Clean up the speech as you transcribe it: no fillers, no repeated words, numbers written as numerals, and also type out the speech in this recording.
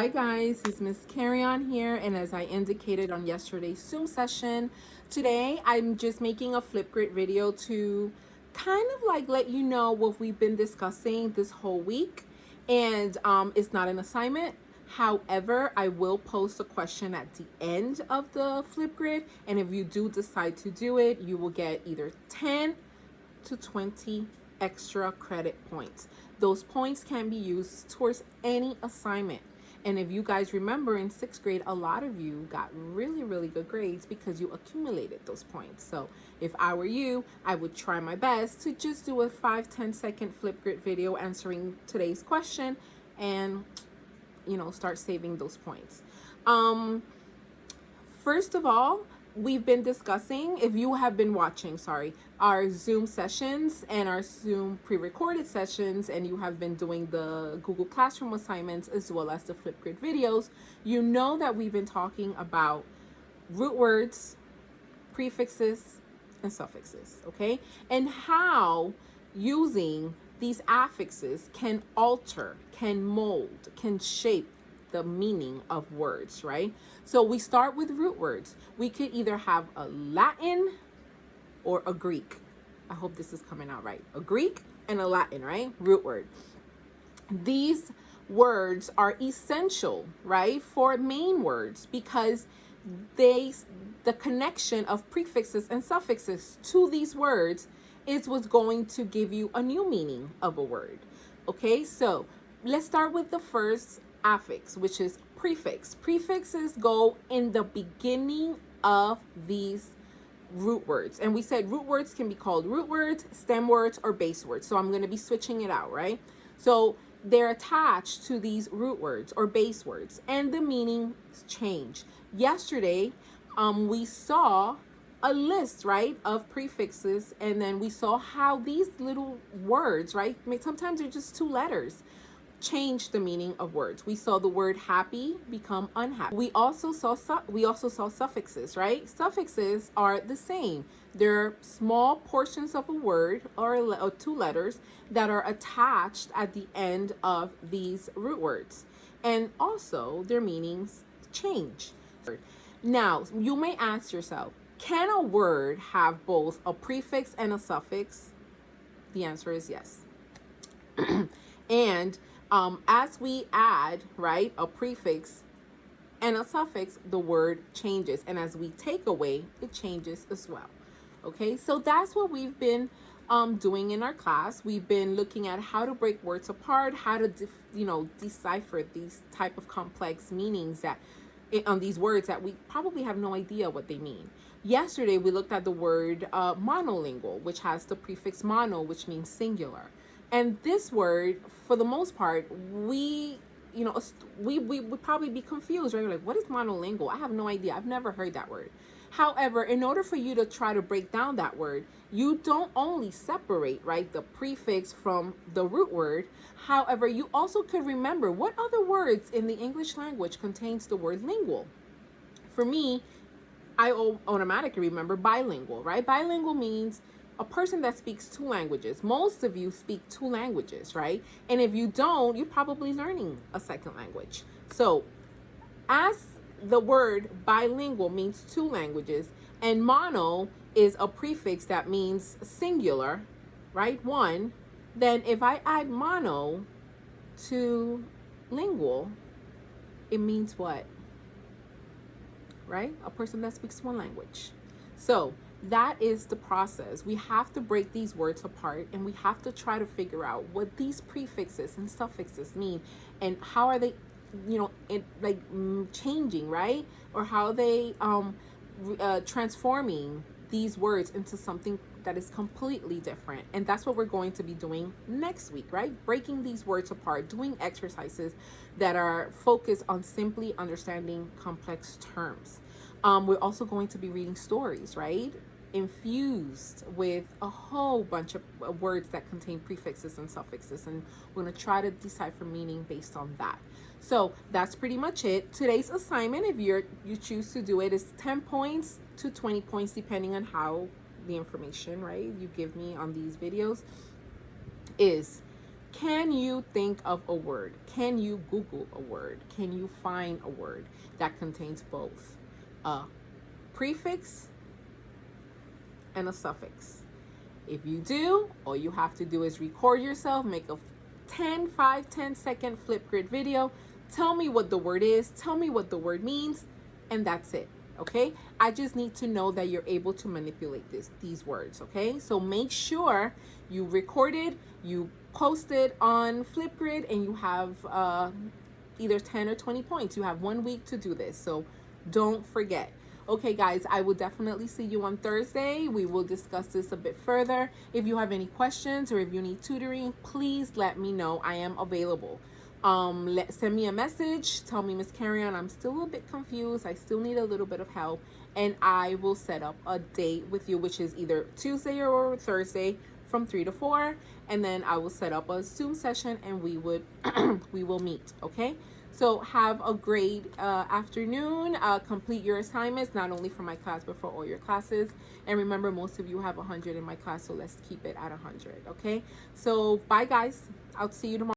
Hi guys, it's Miss Carry-On here, and as I indicated on yesterday's Zoom session, today I'm just making a Flipgrid video to kind of like let you know what we've been discussing this whole week. And it's not an assignment. However, I will post a question at the end of the Flipgrid, and if you do decide to do it, you will get either 10 to 20 extra credit points. Those points can be used towards any assignment. And if you guys remember, in 6th grade, a lot of you got really good grades because you accumulated those points. So if I were you, I would try my best to just do a 5-10 second Flipgrid video answering today's question and start saving those points. First of all, we've been discussing, if you have been watching, our Zoom sessions and our Zoom pre-recorded sessions, and you have been doing the Google Classroom assignments as well as the Flipgrid videos, you know that we've been talking about root words, prefixes, and suffixes, okay? And how using these affixes can alter, can mold, can shape the meaning of words, right? So we start with root words. We could either have a Latin or a Greek. I hope this is coming out right. A Greek and a Latin, right? Root word. These words are essential, right, for main words because the connection of prefixes and suffixes to these words is what's going to give you a new meaning of a word. Okay, so let's start with the first affix, which is prefix. Prefixes go in the beginning of these root words. And we said root words can be called root words, stem words, or base words. So I'm going to be switching it out, right? So they're attached to these root words or base words, and the meanings change. Yesterday, we saw a list, right, of prefixes, and then we saw how these little words, right, sometimes they're just 2 letters, change the meaning of words. We saw the word happy become unhappy. We also saw suffixes, right? Suffixes are the same. They're small portions of a word or 2 letters that are attached at the end of these root words. And also their meanings change. Now, you may ask yourself, can a word have both a prefix and a suffix? The answer is yes. And as we add, right, a prefix and a suffix, the word changes. And as we take away, it changes as well. Okay, so that's what we've been doing in our class. We've been looking at how to break words apart, how to, decipher these type of complex meanings that on these words that we probably have no idea what they mean. Yesterday, we looked at the word monolingual, which has the prefix mono, which means singular. And this word, for the most part, we would probably be confused, right? Like, what is monolingual? I have no idea. I've never heard that word. However, in order for you to try to break down that word, you don't only separate, right, the prefix from the root word. However, you also could remember what other words in the English language contains the word lingual. For me, I automatically remember bilingual, right? Bilingual means a person that speaks 2 languages. Most of you speak 2 languages, right? And if you don't, you're probably learning a second language. So as the word bilingual means 2 languages, and mono is a prefix that means singular, right? 1, then if I add mono to lingual, it means what? Right? A person that speaks 1 language. So that is the process. We have to break these words apart, and we have to try to figure out what these prefixes and suffixes mean, and how are they, changing, right? Or how are they transforming these words into something that is completely different. And that's what we're going to be doing next week, right? Breaking these words apart, doing exercises that are focused on simply understanding complex terms. We're also going to be reading stories, right? Infused with a whole bunch of words that contain prefixes and suffixes, and we're going to try to decipher meaning based on that. So that's pretty much it. Today's assignment, if you choose to do it, is 10 points to 20 points depending on how the information, right, you give me on these videos is Can you think of a word? Can you Google a word? Can you find a word that contains both a prefix and a suffix? If you do, all you have to do is record yourself, make a 10 second Flipgrid video. Tell me what the word is, tell me what the word means, and that's it. Okay, I just need to know that you're able to manipulate these words. Okay, so make sure you recorded, you posted on Flipgrid, and you have either 10 or 20 points. You have 1 week to do this, so don't forget. Okay, guys, I will definitely see you on Thursday. We will discuss this a bit further. If you have any questions or if you need tutoring, please let me know. I am available. Send me a message. Tell me, Miss Carrion, I'm still a little bit confused. I still need a little bit of help. And I will set up a date with you, which is either Tuesday or Thursday from 3 to 4. And then I will set up a Zoom session and we will meet, okay? So have a great afternoon. Complete your assignments, not only for my class, but for all your classes. And remember, most of you have 100 in my class, so let's keep it at 100, okay? So bye, guys. I'll see you tomorrow.